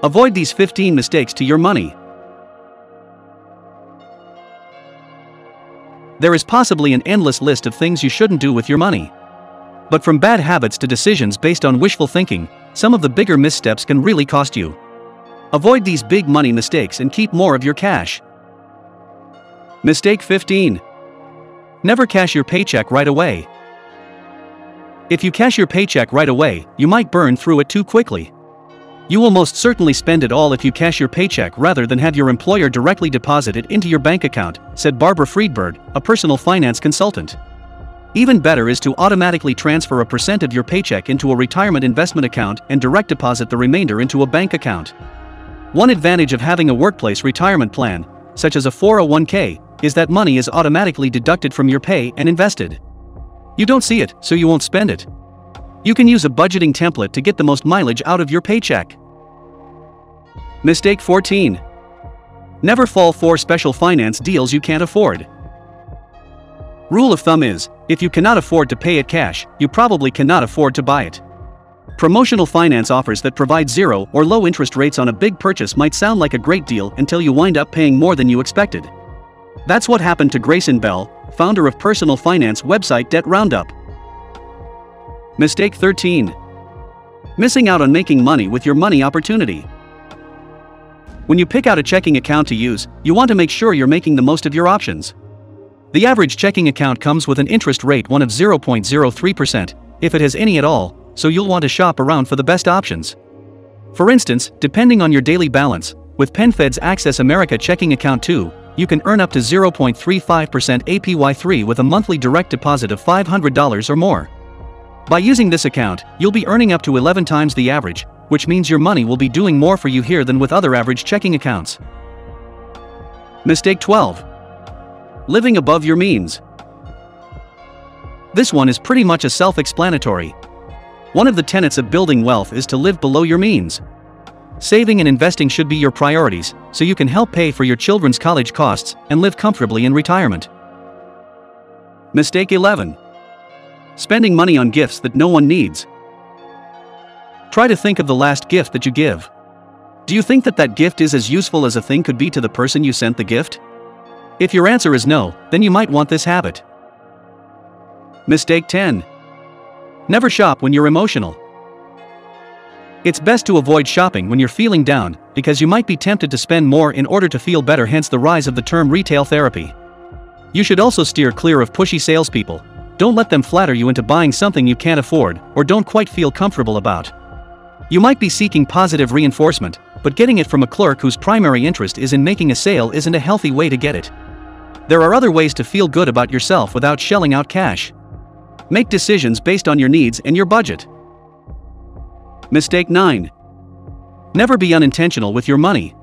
Avoid these 15 mistakes to your money. There is possibly an endless list of things you shouldn't do with your money. But from bad habits to decisions based on wishful thinking, some of the bigger missteps can really cost you. Avoid these big money mistakes and keep more of your cash. Mistake 15. Never cash your paycheck right away. If you cash your paycheck right away, you might burn through it too quickly. You will most certainly spend it all if you cash your paycheck rather than have your employer directly deposit it into your bank account, said Barbara Friedberg, a personal finance consultant. Even better is to automatically transfer a percent of your paycheck into a retirement investment account and direct deposit the remainder into a bank account. One advantage of having a workplace retirement plan, such as a 401k, is that money is automatically deducted from your pay and invested. You don't see it, so you won't spend it. You can use a budgeting template to get the most mileage out of your paycheck. Mistake 14. Never fall for special finance deals you can't afford. Rule of thumb is, if you cannot afford to pay it cash, you probably cannot afford to buy it. Promotional finance offers that provide 0 or low interest rates on a big purchase might sound like a great deal until you wind up paying more than you expected. That's what happened to Grayson Bell, founder of personal finance website Debt Roundup. Mistake 13. Missing out on making money with your money opportunity. When you pick out a checking account to use, you want to make sure you're making the most of your options. The average checking account comes with an interest rate of 0.03%, if it has any at all, so you'll want to shop around for the best options. For instance, depending on your daily balance, with PenFed's Access America checking account 2, you can earn up to 0.35% APY3 with a monthly direct deposit of $500 or more. By using this account, you'll be earning up to 11 times the average, which means your money will be doing more for you here than with other average checking accounts. Mistake 12. Living above your means. This one is pretty much a self-explanatory. One of the tenets of building wealth is to live below your means. Saving and investing should be your priorities, so you can help pay for your children's college costs and live comfortably in retirement. Mistake 11. Spending money on gifts that no one needs. Try to think of the last gift that you give. Do you think that gift is as useful as a thing could be to the person you sent the gift? If your answer is no, then you might want this habit. Mistake 10. Never shop when you're emotional. It's best to avoid shopping when you're feeling down, because you might be tempted to spend more in order to feel better, hence the rise of the term retail therapy. You should also steer clear of pushy salespeople. Don't let them flatter you into buying something you can't afford or don't quite feel comfortable about. You might be seeking positive reinforcement, but getting it from a clerk whose primary interest is in making a sale isn't a healthy way to get it. There are other ways to feel good about yourself without shelling out cash. Make decisions based on your needs and your budget. Mistake 9. Never be unintentional with your money.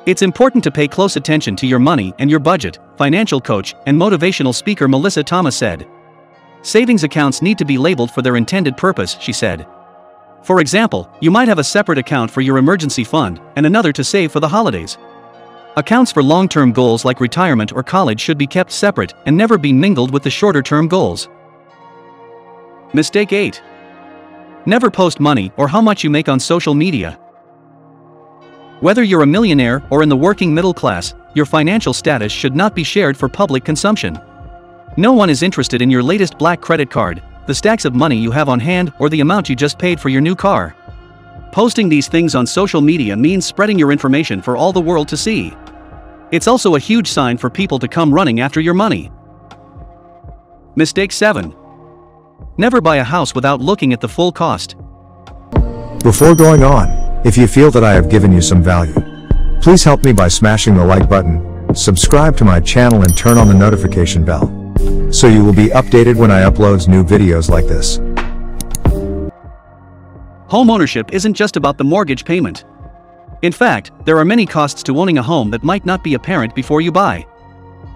It's important to pay close attention to your money and your budget, financial coach and motivational speaker Melissa Thomas said. Savings accounts need to be labeled for their intended purpose, she said. For example, you might have a separate account for your emergency fund and another to save for the holidays. Accounts for long-term goals like retirement or college should be kept separate and never be mingled with the shorter-term goals. Mistake 8. Never post money or how much you make on social media. Whether you're a millionaire or in the working middle class, your financial status should not be shared for public consumption. No one is interested in your latest black credit card, the stacks of money you have on hand, or the amount you just paid for your new car. Posting these things on social media means spreading your information for all the world to see. It's also a huge sign for people to come running after your money. Mistake 7. Never buy a house without looking at the full cost. Before going on, if you feel that I have given you some value, please help me by smashing the like button, subscribe to my channel and turn on the notification bell, so you will be updated when I upload new videos like this. Homeownership isn't just about the mortgage payment. In fact, there are many costs to owning a home that might not be apparent before you buy.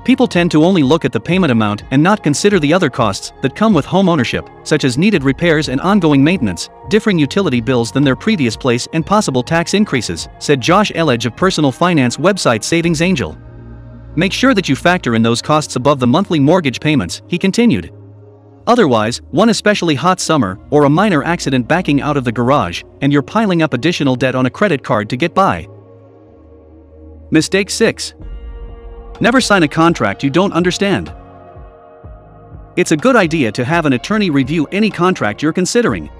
People tend to only look at the payment amount and not consider the other costs that come with home ownership, such as needed repairs and ongoing maintenance, differing utility bills than their previous place, and possible tax increases, said Josh Elledge of personal finance website Savings Angel. Make sure that you factor in those costs above the monthly mortgage payments, he continued. Otherwise, one especially hot summer or a minor accident backing out of the garage, and you're piling up additional debt on a credit card to get by. Mistake 6. Never sign a contract you don't understand. It's a good idea to have an attorney review any contract you're considering.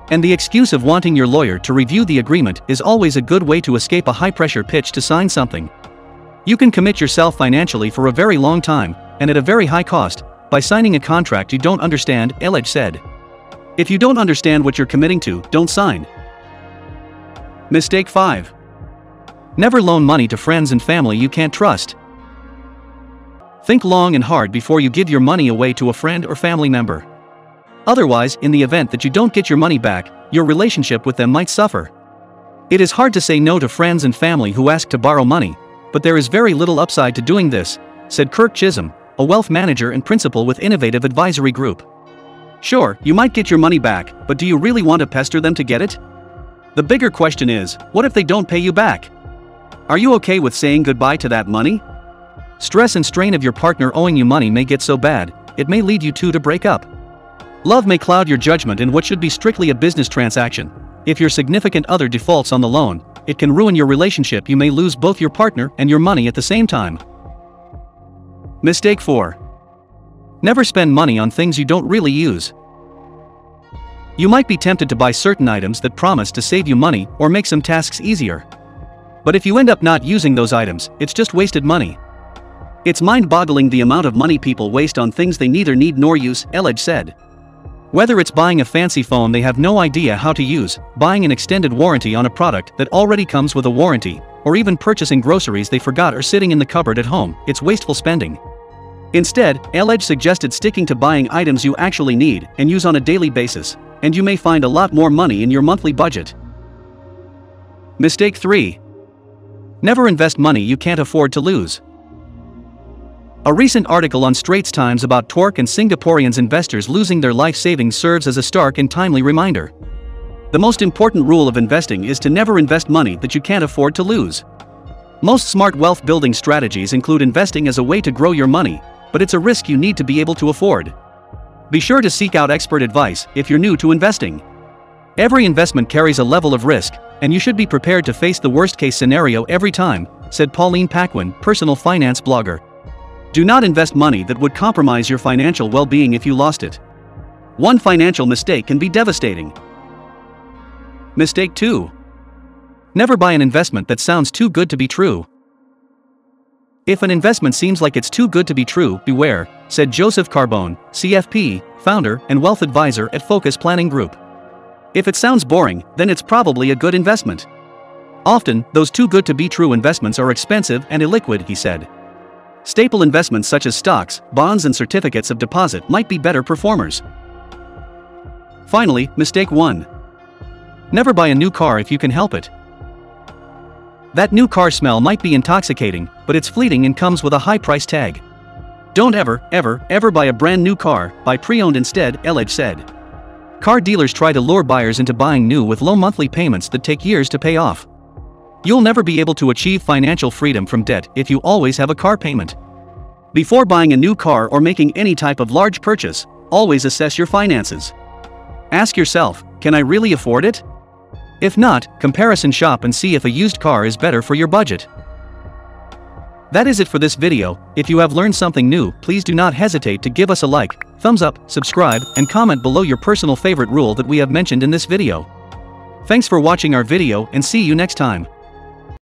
And the excuse of wanting your lawyer to review the agreement is always a good way to escape a high-pressure pitch to sign something. You can commit yourself financially for a very long time, and at a very high cost, by signing a contract you don't understand, Elledge said. If you don't understand what you're committing to, don't sign. Mistake 5. Never loan money to friends and family you can't trust. Think long and hard before you give your money away to a friend or family member. Otherwise, in the event that you don't get your money back, your relationship with them might suffer. It is hard to say no to friends and family who ask to borrow money, but there is very little upside to doing this, said Kirk Chisholm, a wealth manager and principal with Innovative Advisory Group. Sure, you might get your money back, but do you really want to pester them to get it? The bigger question is, what if they don't pay you back? Are you okay with saying goodbye to that money? Stress and strain of your partner owing you money may get so bad, it may lead you two to break up. Love may cloud your judgment in what should be strictly a business transaction. If your significant other defaults on the loan, it can ruin your relationship. You may lose both your partner and your money at the same time. Mistake 4. Never spend money on things you don't really use. You might be tempted to buy certain items that promise to save you money or make some tasks easier. But if you end up not using those items, it's just wasted money. It's mind-boggling the amount of money people waste on things they neither need nor use, Elledge said. Whether it's buying a fancy phone they have no idea how to use, buying an extended warranty on a product that already comes with a warranty, or even purchasing groceries they forgot are sitting in the cupboard at home, it's wasteful spending. Instead, Elledge suggested sticking to buying items you actually need and use on a daily basis, and you may find a lot more money in your monthly budget. Mistake 3. Never invest money you can't afford to lose. A recent article on Straits Times about Twerk and Singaporeans investors losing their life savings serves as a stark and timely reminder. The most important rule of investing is to never invest money that you can't afford to lose. Most smart wealth building strategies include investing as a way to grow your money, but it's a risk you need to be able to afford. Be sure to seek out expert advice if you're new to investing. Every investment carries a level of risk, and you should be prepared to face the worst-case scenario every time, said Pauline Paquin, personal finance blogger. Do not invest money that would compromise your financial well-being if you lost it. One financial mistake can be devastating. Mistake 2. Never buy an investment that sounds too good to be true. If an investment seems like it's too good to be true, beware, said Joseph Carbone, CFP, founder and wealth advisor at Focus Planning Group. If it sounds boring, then it's probably a good investment. Often, those too good to be true investments are expensive and illiquid, he said. Staple investments such as stocks, bonds and certificates of deposit might be better performers. Finally, mistake 1. Never buy a new car if you can help it. That new car smell might be intoxicating, but it's fleeting and comes with a high price tag. Don't ever buy a brand new car, buy pre-owned instead, Elledge said. Car dealers try to lure buyers into buying new with low monthly payments that take years to pay off. You'll never be able to achieve financial freedom from debt if you always have a car payment. Before buying a new car or making any type of large purchase, always assess your finances. Ask yourself, can I really afford it? If not, comparison shop and see if a used car is better for your budget. That is it for this video. If you have learned something new, please do not hesitate to give us a like, thumbs up, subscribe, and comment below your personal favorite rule that we have mentioned in this video. Thanks for watching our video and see you next time.